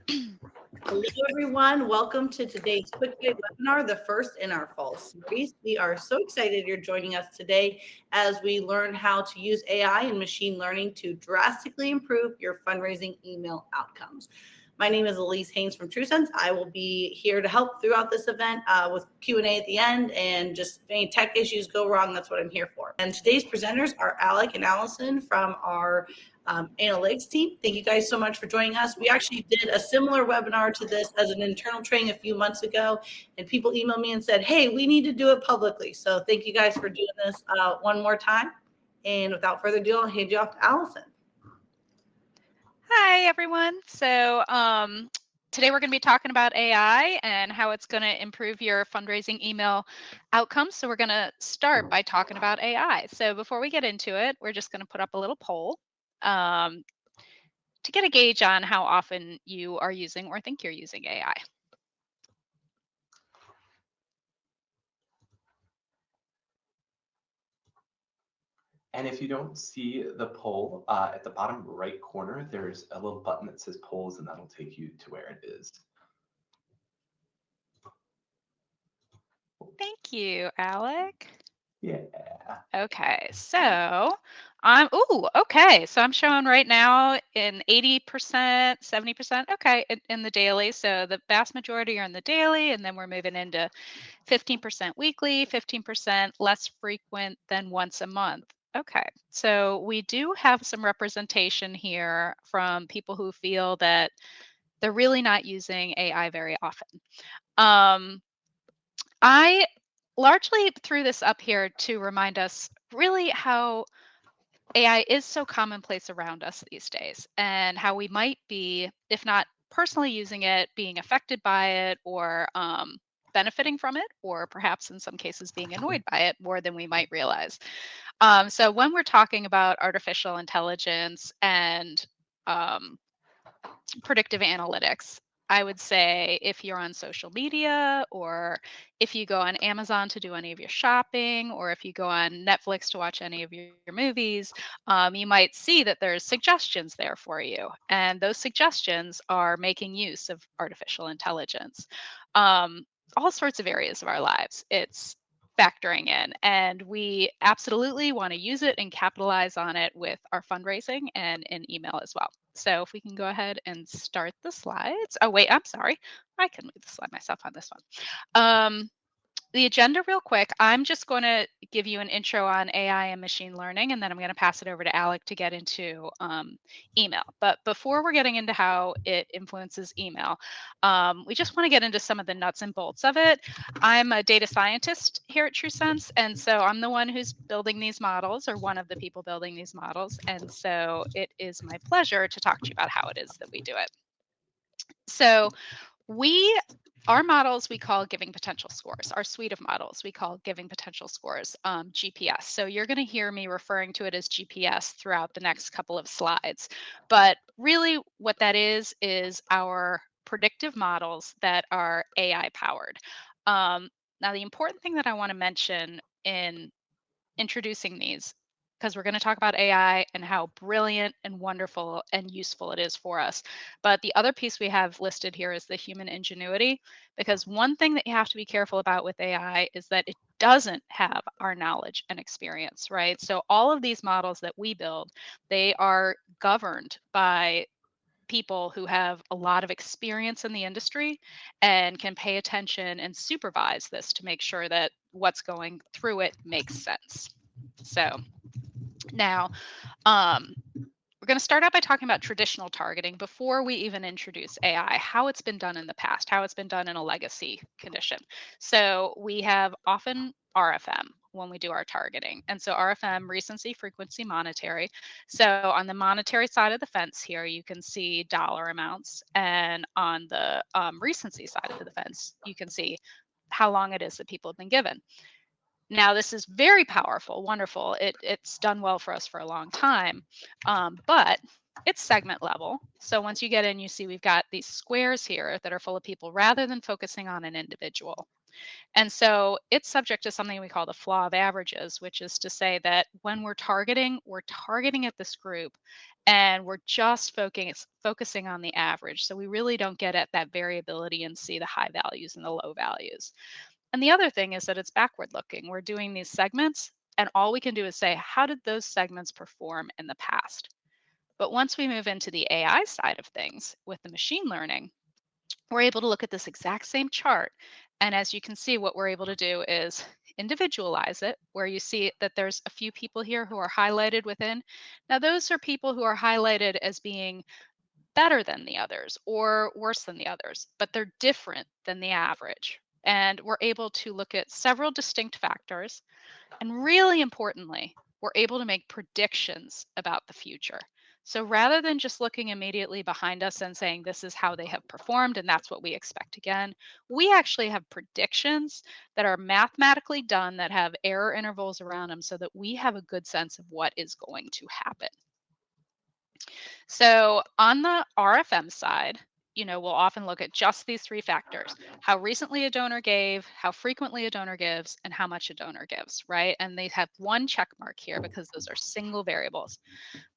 Hello, everyone. Welcome to today's Quick Bite webinar, the first in our fall series. We are so excited you're joining us today as we learn how to use AI and machine learning to drastically improve your fundraising email outcomes. My name is Elise Haynes from TrueSense. I will be here to help throughout this event with Q&A at the end, and just if any tech issues go wrong, that's what I'm here for. And today's presenters are Alec and Allison from our analytics team. Thank you guys so much for joining us. We actually did a similar webinar to this as an internal training a few months ago, and people emailed me and said, hey, we need to do it publicly. So thank you guys for doing this one more time. And without further ado, I'll hand you off to Allison. Hi, everyone. Today we're going to be talking about AI and how it's going to improve your fundraising email outcomes. So we're going to start by talking about AI. So before we get into it, we're just going to put up a little poll to get a gauge on how often you are using or think you're using AI. And if you don't see the poll at the bottom right corner, there's a little button that says polls, and that'll take you to where it is. Thank you, Alec. Yeah. Okay, so I'm showing right now in 80%, 70%. Okay, in the daily. So the vast majority are in the daily, and then we're moving into 15% weekly, 15% less frequent than once a month. Okay, so we do have some representation here from people who feel that they're really not using AI very often. I largely threw this up here to remind us really how AI is so commonplace around us these days and how we might be, if not personally using it, being affected by it or benefiting from it, or perhaps in some cases being annoyed by it more than we might realize. So when we're talking about artificial intelligence and um, predictive analytics, I would say if you're on social media or if you go on Amazon to do any of your shopping or if you go on Netflix to watch any of your movies, you might see that there's suggestions there for you. And those suggestions are making use of artificial intelligence. Um, all sorts of areas of our lives. It's factoring in, and we absolutely want to use it and capitalize on it with our fundraising and in email as well. So if we can go ahead and start the slides. Oh, wait, I'm sorry. I can move the slide myself on this one. The agenda real quick. I'm just going to give you an intro on AI and machine learning, and then I'm going to pass it over to Alec to get into email. But before we're getting into how it influences email, we just want to get into some of the nuts and bolts of it. I'm a data scientist here at TrueSense, and so I'm the one who's building these models, or one of the people building these models. And so it is my pleasure to talk to you about how it is that we do it. So we our models we call giving potential scores. Our suite of models we call giving potential scores, GPS. So you're going to hear me referring to it as GPS throughout the next couple of slides. But really what that is our predictive models that are AI powered. Now, the important thing that I want to mention in introducing these, because we're going to talk about AI and how brilliant and wonderful and useful it is for us. But the other piece we have listed here is the human ingenuity, because one thing that you have to be careful about with AI is that it doesn't have our knowledge and experience, right? So all of these models that we build, they are governed by people who have a lot of experience in the industry and can pay attention and supervise this to make sure that what's going through it makes sense. So now, we're going to start out by talking about traditional targeting before we even introduce AI, how it's been done in the past, how it's been done in a legacy condition. So we have often RFM when we do our targeting. And so RFM, recency, frequency, monetary. So on the monetary side of the fence here, you can see dollar amounts. And on the recency side of the fence, you can see how long it is that people have been given. Now, this is very powerful, wonderful. It's done well for us for a long time, but it's segment level. So once you get in, you see we've got these squares here that are full of people rather than focusing on an individual. And so it's subject to something we call the flaw of averages, which is to say that when we're targeting at this group And we're just focusing on the average. So we really don't get at that variability and see the high values and the low values. And the other thing is that it's backward looking. We're doing these segments, and all we can do is say, how did those segments perform in the past? But once we move into the AI side of things with the machine learning, we're able to look at this exact same chart. And as you can see, what we're able to do is individualize it, where you see that there's a few people here who are highlighted within. Now, those are people who are highlighted as being better than the others or worse than the others, but they're different than the average. And we're able to look at several distinct factors. And really importantly, we're able to make predictions about the future. So rather than just looking immediately behind us and saying this is how they have performed and that's what we expect again, we actually have predictions that are mathematically done that have error intervals around them so that we have a good sense of what is going to happen. So on the RFM side, we'll often look at just these three factors: how recently a donor gave, how frequently a donor gives, and how much a donor gives, right? And they have one check mark here because those are single variables.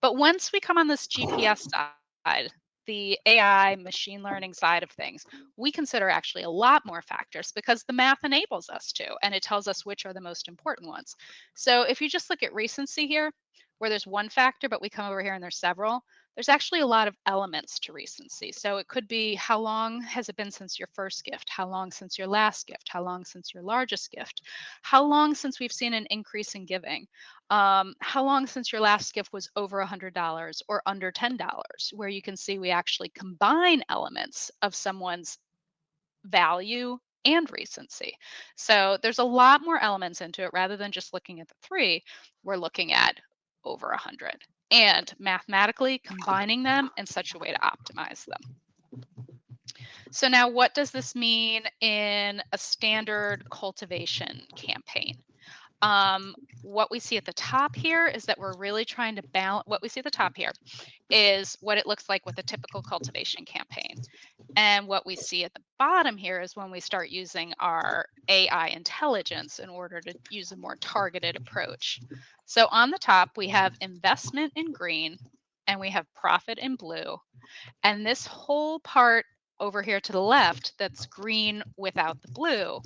But once we come on this GPS side, the AI machine learning side of things, we consider actually a lot more factors because the math enables us to, and it tells us which are the most important ones. So if you just look at recency here, where there's one factor, but we come over here and there's several, there's actually a lot of elements to recency. So it could be how long has it been since your first gift? How long since your last gift? How long since your largest gift? How long since we've seen an increase in giving? How long since your last gift was over $100 or under $10, where you can see we actually combine elements of someone's value and recency. So there's a lot more elements into it rather than just looking at the three. We're looking at over 100 and mathematically combining them in such a way to optimize them. So now what does this mean in a standard cultivation campaign? What we see at the top here is that we're really trying to balance. What we see at the top here is what it looks like with a typical cultivation campaign. And what we see at the bottom here is when we start using our AI intelligence in order to use a more targeted approach. So on the top, we have investment in green and we have profit in blue. And this whole part over here to the left that's green without the blue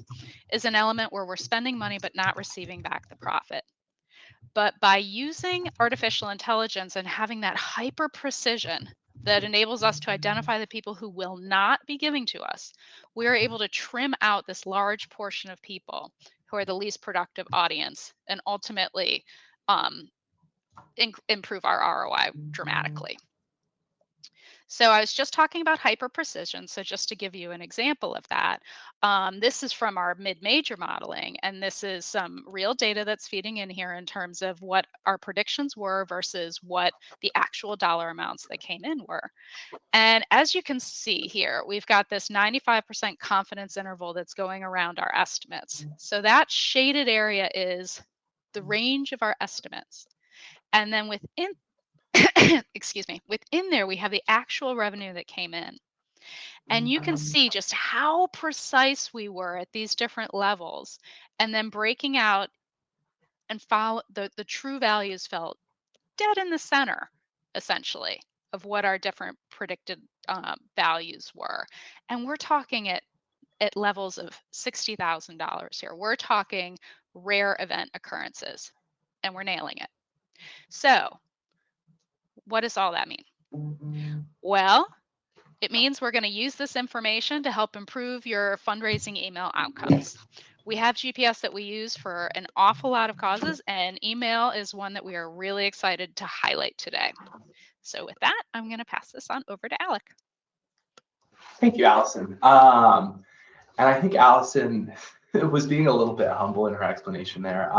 is an element where we're spending money but not receiving back the profit. But by using artificial intelligence and having that hyper precision that enables us to identify the people who will not be giving to us, we are able to trim out this large portion of people who are the least productive audience and ultimately improve our ROI dramatically. So I was just talking about hyper precision. So just to give you an example of that, this is from our mid-major modeling, and this is some real data that's feeding in here in terms of what our predictions were versus what the actual dollar amounts that came in were. And as you can see here, we've got this 95% confidence interval that's going around our estimates. So that shaded area is the range of our estimates. And then within excuse me, within there, we have the actual revenue that came in. And you can see just how precise we were at these different levels. And then breaking out and follow the true values felt dead in the center, essentially, of what our different predicted values were. And we're talking at levels of $60,000 here. We're talking rare event occurrences, and we're nailing it. So what does all that mean? Well, it means we're going to use this information to help improve your fundraising email outcomes. We have GPS that we use for an awful lot of causes, and email is one that we are really excited to highlight today. So with that, I'm going to pass this on over to Alec. Thank you, Allison. And I think Allison was being a little bit humble in her explanation there.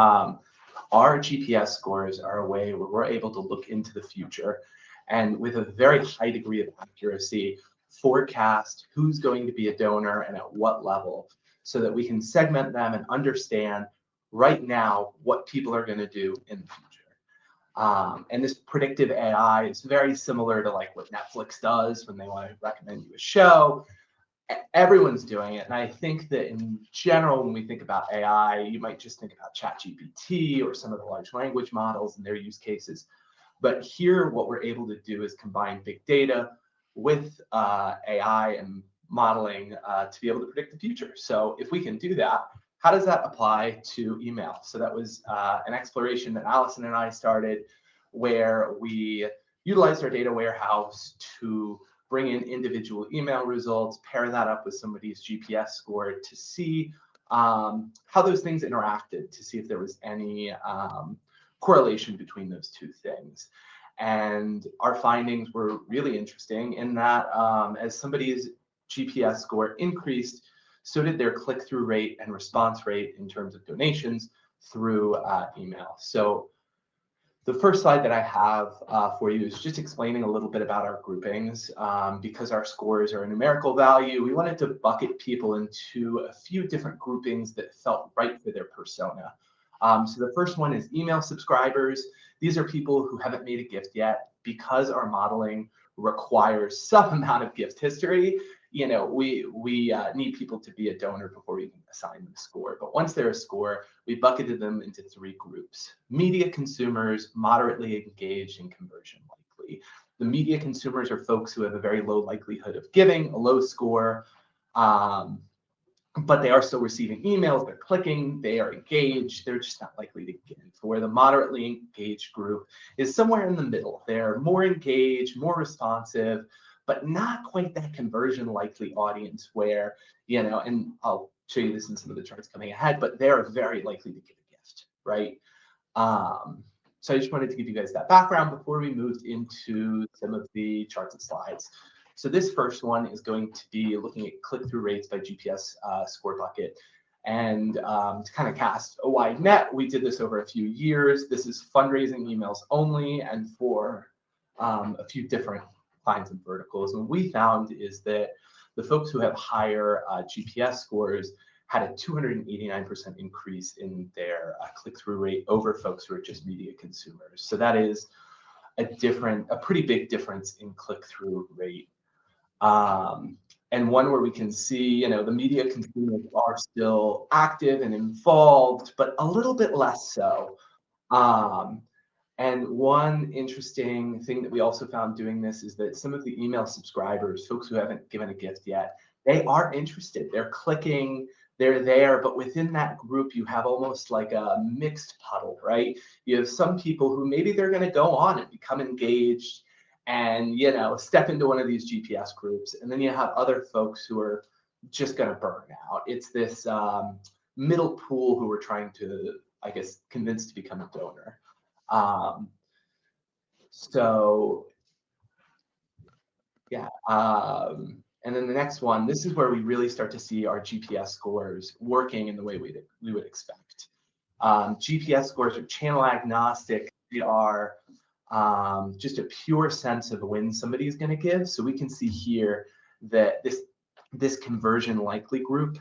Our GPS scores are a way where we're able to look into the future and with a very high degree of accuracy, forecast who's going to be a donor and at what level so that we can segment them and understand right now what people are going to do in the future. And this predictive AI is very similar to like what Netflix does when they want to recommend you a show. Everyone's doing it. And I think that in general, when we think about AI, you might just think about ChatGPT or some of the large language models and their use cases. But here, what we're able to do is combine big data with AI and modeling to be able to predict the future. So if we can do that, how does that apply to email? So that was an exploration that Allison and I started, where we utilized our data warehouse to bring in individual email results, pair that up with somebody's GPS score to see how those things interacted, to see if there was any correlation between those two things. And our findings were really interesting in that as somebody's GPS score increased, so did their click-through rate and response rate in terms of donations through email. So the first slide that I have for you is just explaining a little bit about our groupings. Because our scores are a numerical value, we wanted to bucket people into a few different groupings that felt right for their persona. So the first one is email subscribers. These are people who haven't made a gift yet. Because our modeling requires some amount of gift history, we need people to be a donor before we can assign them a score. But once they're a score, we bucketed them into 3 groups: media consumers, moderately engaged, and conversion likely. The media consumers are folks who have a very low likelihood of giving, a low score, but they are still receiving emails, they're clicking, they are engaged, they're just not likely to give. Where the moderately engaged group is somewhere in the middle. They're more engaged, more responsive, but not quite that conversion likely audience where, and I'll show you this in some of the charts coming ahead, but they're very likely to give a gift, right? So I just wanted to give you guys that background before we moved into some of the charts and slides. So this first one is going to be looking at click-through rates by GPS score bucket. And to kind of cast a wide net, we did this over a few years. This is fundraising emails only and for a few different kinds of verticals. And what we found is that the folks who have higher GPS scores had a 289% increase in their click-through rate over folks who are just media consumers. So that is a pretty big difference in click-through rate. And one where we can see, the media consumers are still active and involved, but a little bit less so. And one interesting thing that we also found doing this is that some of the email subscribers, folks who haven't given a gift yet, they are interested. They're clicking, they're there, but within that group, you have almost like a mixed puddle, right? You have some people who maybe they're going to go on and become engaged and, step into one of these GPS groups. And then you have other folks who are just going to burn out. It's this middle pool who we're trying to, I guess, convince to become a donor. So yeah. And then the next one, this is where we really start to see our GPS scores working in the way we would expect. GPS scores are channel agnostic. They are just a pure sense of when somebody is going to give. So we can see here that this conversion likely group,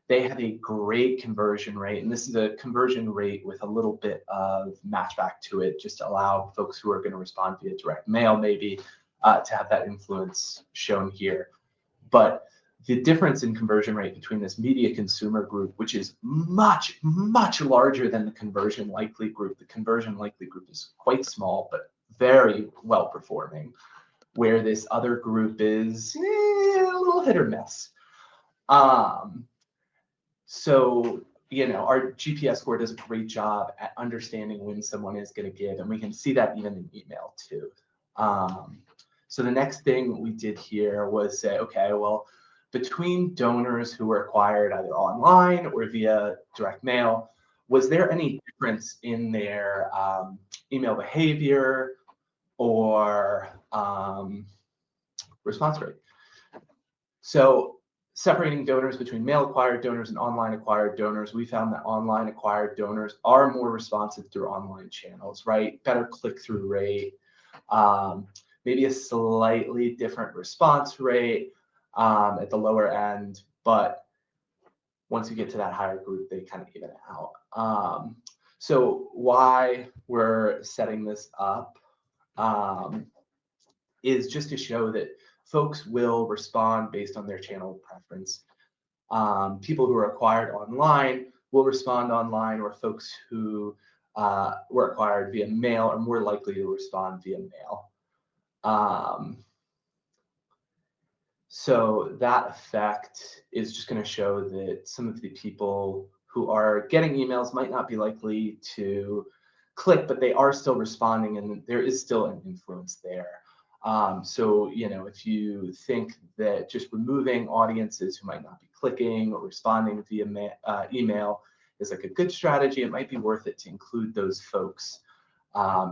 they have a great conversion rate. And this is a conversion rate with a little bit of matchback to it, just to allow folks who are going to respond via direct mail maybe to have that influence shown here. But the difference in conversion rate between this media consumer group, which is much, much larger than the conversion likely group. The conversion likely group is quite small, but very well performing, where this other group is a little hit or miss. So, our GPS score does a great job at understanding when someone is going to give, and we can see that even in email too. So the next thing we did here was say, okay, well, between donors who were acquired either online or via direct mail, was there any difference in their email behavior or response rate? So separating donors between mail acquired donors and online acquired donors, we found that online acquired donors are more responsive through online channels, right? Better click-through rate, maybe a slightly different response rate at the lower end, but once you get to that higher group, they kind of even it out. So why we're setting this up is just to show that folks will respond based on their channel preference. People who are acquired online will respond online, or folks who were acquired via mail are more likely to respond via mail. So that effect is just going to show that some of the people who are getting emails might not be likely to click, but they are still responding, and there is still an influence there. So, if you think that just removing audiences who might not be clicking or responding via email is like a good strategy, it might be worth it to include those folks,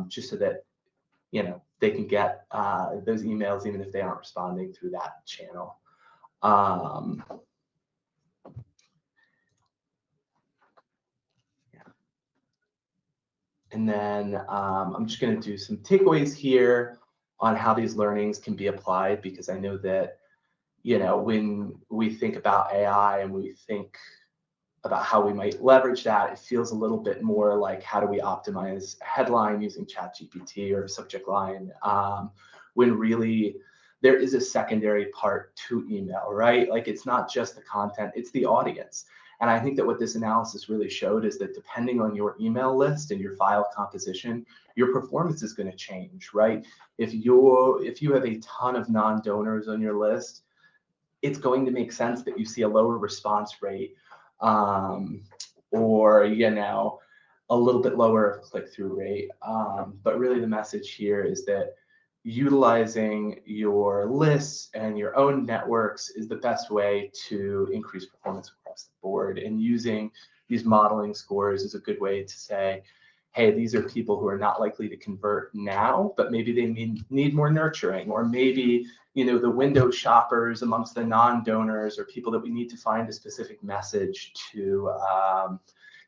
just so that they can get those emails even if they aren't responding through that channel. And then I'm just going to do some takeaways here on how these learnings can be applied, because I know that, when we think about AI and we think about how we might leverage that, it feels a little bit more like, how do we optimize a headline using ChatGPT or a subject line, when really there is a secondary part to email, right? Like, it's not just the content, it's the audience. And I think that what this analysis really showed is that depending on your email list and your file composition, your performance is going to change, right? If you have a ton of non-donors on your list, it's going to make sense that you see a lower response rate, or a little bit lower click-through rate. But really the message here is that utilizing your lists and your own networks is the best way to increase performance across the board. And using these modeling scores is a good way to say, hey, these are people who are not likely to convert now, but maybe they need more nurturing, or maybe the window shoppers amongst the non-donors, or people that we need to find a specific message to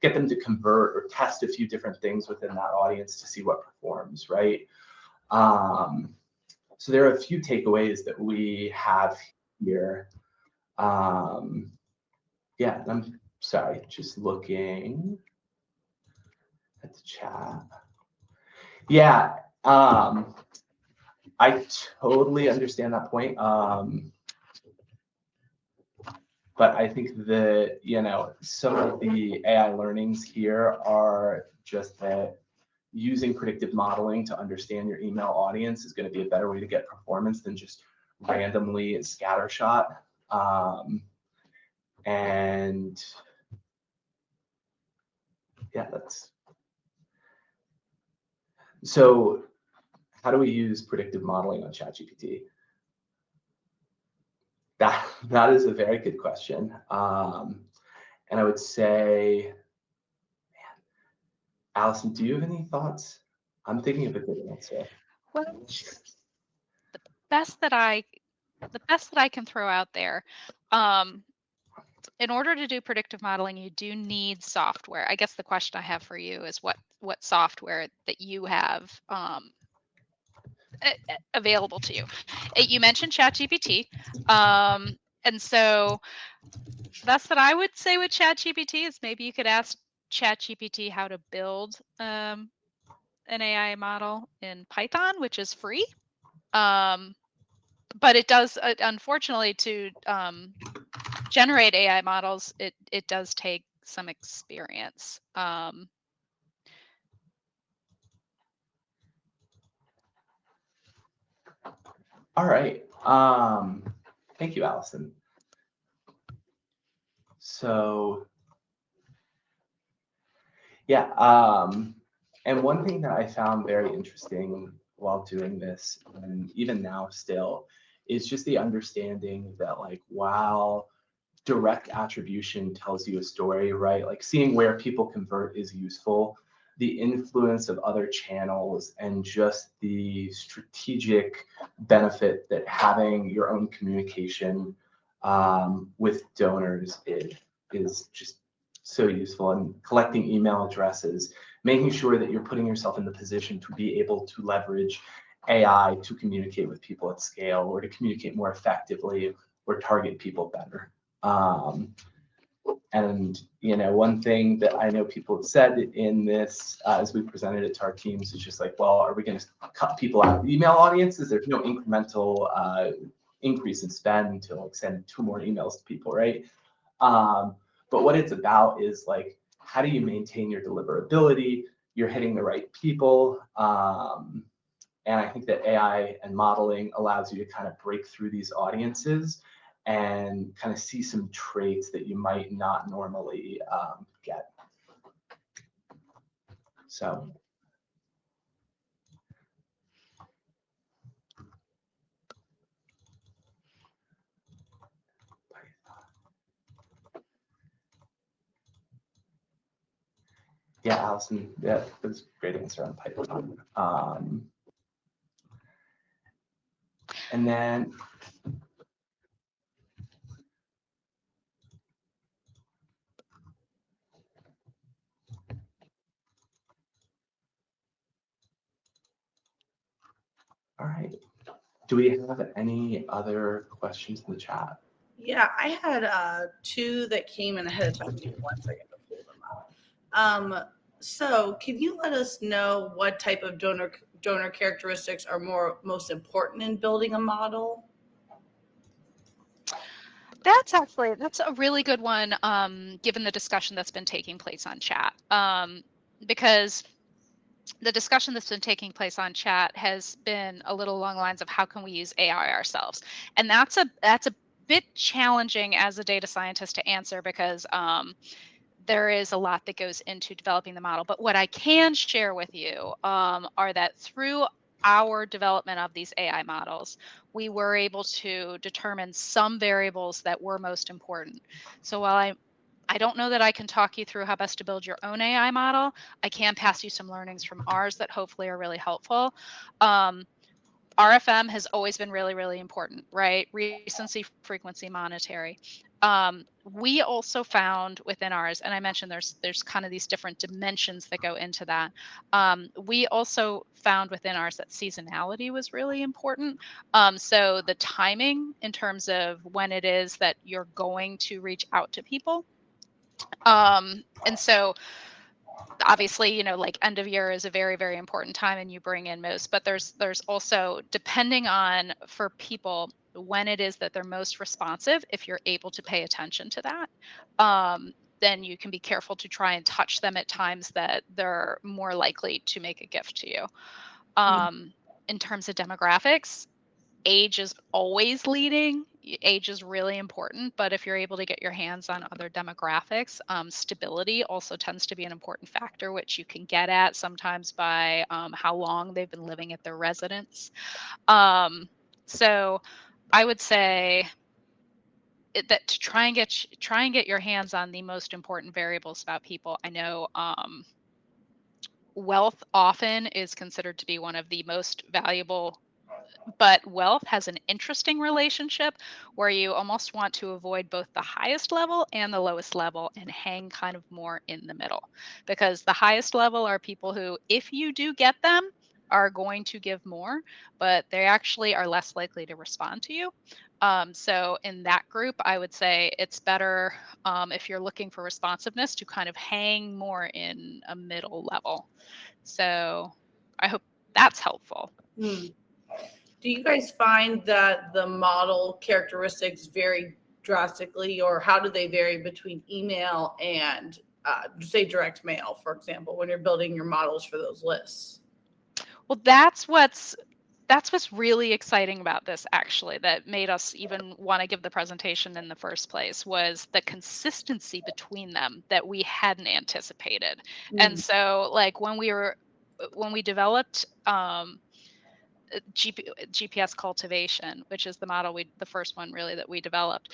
get them to convert, or test a few different things within that audience to see what performs, right? So there are a few takeaways that we have here. I'm sorry, just looking at the chat. Yeah, I totally understand that point. But I think that, some of the AI learnings here are just that using predictive modeling to understand your email audience is going to be a better way to get performance than just randomly scattershot. And yeah, so how do we use predictive modeling on ChatGPT? That is a very good question. And I would say, Allison, do you have any thoughts? I'm thinking of a good answer. Well, the best that I can throw out there, in order to do predictive modeling, you do need software. I guess the question I have for you is what software that you have available to you. You mentioned ChatGPT, and so that's what I would say with ChatGPT is maybe you could ask ChatGPT how to build an AI model in Python, which is free. But it does, unfortunately, to generate AI models, it does take some experience. All right. Thank you, Allison. So yeah, and one thing that I found very interesting while doing this, and even now still, is just the understanding that, like, while direct attribution tells you a story, right? Like, seeing where people convert is useful. The influence of other channels and just the strategic benefit that having your own communication with donors is just so useful. And collecting email addresses, making sure that you're putting yourself in the position to be able to leverage AI to communicate with people at scale, or to communicate more effectively, or target people better. And one thing that I know people have said in this, as we presented it to our teams, is just like, well, are we going to cut people out of email audiences? There's no incremental increase in spend to like send 2 more emails to people, right? But what it's about is like, how do you maintain your deliverability, you're hitting the right people. And I think that AI and modeling allows you to kind of break through these audiences and kind of see some traits that you might not normally get. So. Yeah, Allison, yeah, that was a great answer on Python. And then, all right. Do we have any other questions in the chat? Yeah, I had 2 that came in ahead of time. Give me 1 second to pull them up. So can you let us know what type of donor characteristics are most important in building a model? That's a really good one, given the discussion that's been taking place on chat. Because the discussion that's been taking place on chat has been a little along the lines of how can we use AI ourselves, and that's a bit challenging as a data scientist to answer because there is a lot that goes into developing the model. But what I can share with you are that through our development of these AI models, we were able to determine some variables that were most important. So while I don't know that I can talk you through how best to build your own AI model, I can pass you some learnings from ours that hopefully are really helpful. RFM has always been really, really important, right? Recency, frequency, monetary. We also found within ours, and I mentioned there's kind of these different dimensions that go into that. We also found within ours that seasonality was really important. So the timing in terms of when it is that you're going to reach out to people. And so obviously, like end of year is a very, very important time and you bring in most, but there's also, depending on for people when it is that they're most responsive, if you're able to pay attention to that, then you can be careful to try and touch them at times that they're more likely to make a gift to you. In terms of demographics, age is always leading. Age is really important, but if you're able to get your hands on other demographics, stability also tends to be an important factor, which you can get at sometimes by how long they've been living at their residence. So I would say that to try and get your hands on the most important variables about people. I know wealth often is considered to be one of the most valuable, but wealth has an interesting relationship where you almost want to avoid both the highest level and the lowest level and hang kind of more in the middle. Because the highest level are people who, if you do get them, are going to give more, but they actually are less likely to respond to you. So in that group, I would say it's better if you're looking for responsiveness to kind of hang more in a middle level. So I hope that's helpful. Do you guys find that the model characteristics vary drastically, or how do they vary between email and say direct mail, for example, when you're building your models for those lists? Well, that's what's really exciting about this, actually, that made us even want to give the presentation in the first place, was the consistency between them that we hadn't anticipated. And so like when we developed GPS cultivation, which is the model the first one really that we developed.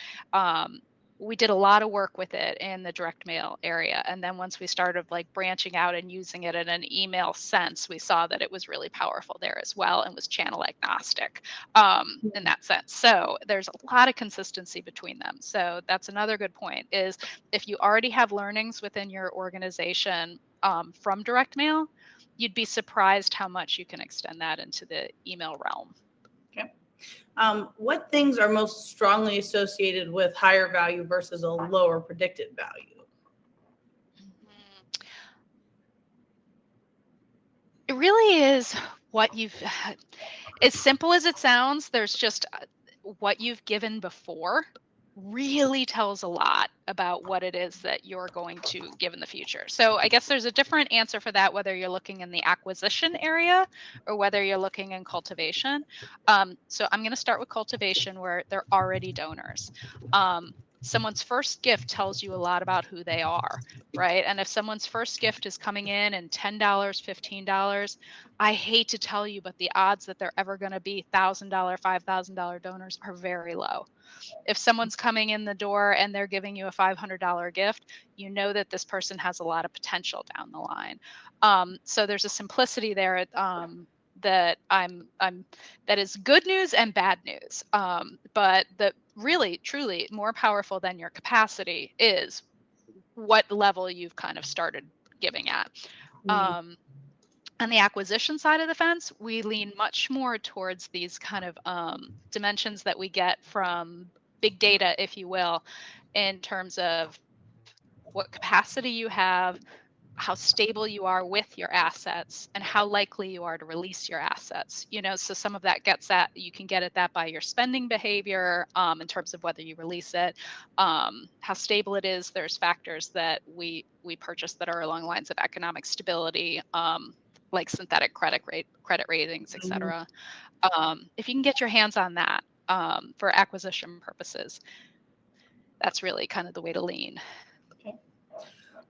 We did a lot of work with it in the direct mail area. And then once we started like branching out and using it in an email sense, we saw that it was really powerful there as well and was channel agnostic in that sense. So there's a lot of consistency between them. So that's another good point, is if you already have learnings within your organization from direct mail, you'd be surprised how much you can extend that into the email realm. Okay. What things are most strongly associated with higher value versus a lower predicted value? It really is what you've, as simple as it sounds, there's just what you've given before really tells a lot about what it is that you're going to give in the future. So I guess there's a different answer for that, whether you're looking in the acquisition area or whether you're looking in cultivation. So I'm going to start with cultivation, where they're already donors. Someone's first gift tells you a lot about who they are, right? And if someone's first gift is coming in and $10, $15, I hate to tell you, but the odds that they're ever going to be $1,000, $5,000 donors are very low. If someone's coming in the door and they're giving you a $500 gift, you know that this person has a lot of potential down the line. So there's a simplicity there that that is good news and bad news. But the really, truly more powerful than your capacity is what level you've kind of started giving at. On the acquisition side of the fence, we lean much more towards these kind of dimensions that we get from big data, if you will, in terms of what capacity you have, how stable you are with your assets, and how likely you are to release your assets. So some of that gets at, you can get at that by your spending behavior, in terms of whether you release it, how stable it is. There's factors that we purchase that are along lines of economic stability, like synthetic credit ratings, et cetera. If you can get your hands on that, for acquisition purposes, that's really kind of the way to lean. Okay.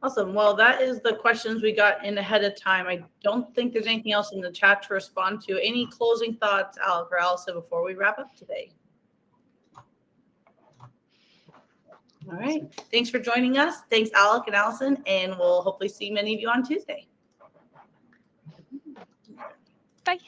Awesome. Well, that is the questions we got in ahead of time. I don't think there's anything else in the chat to respond to. Any closing thoughts, Alec or Allison, before we wrap up today? All right. Thanks for joining us. Thanks, Alec and Allison, and we'll hopefully see many of you on Tuesday. Bye.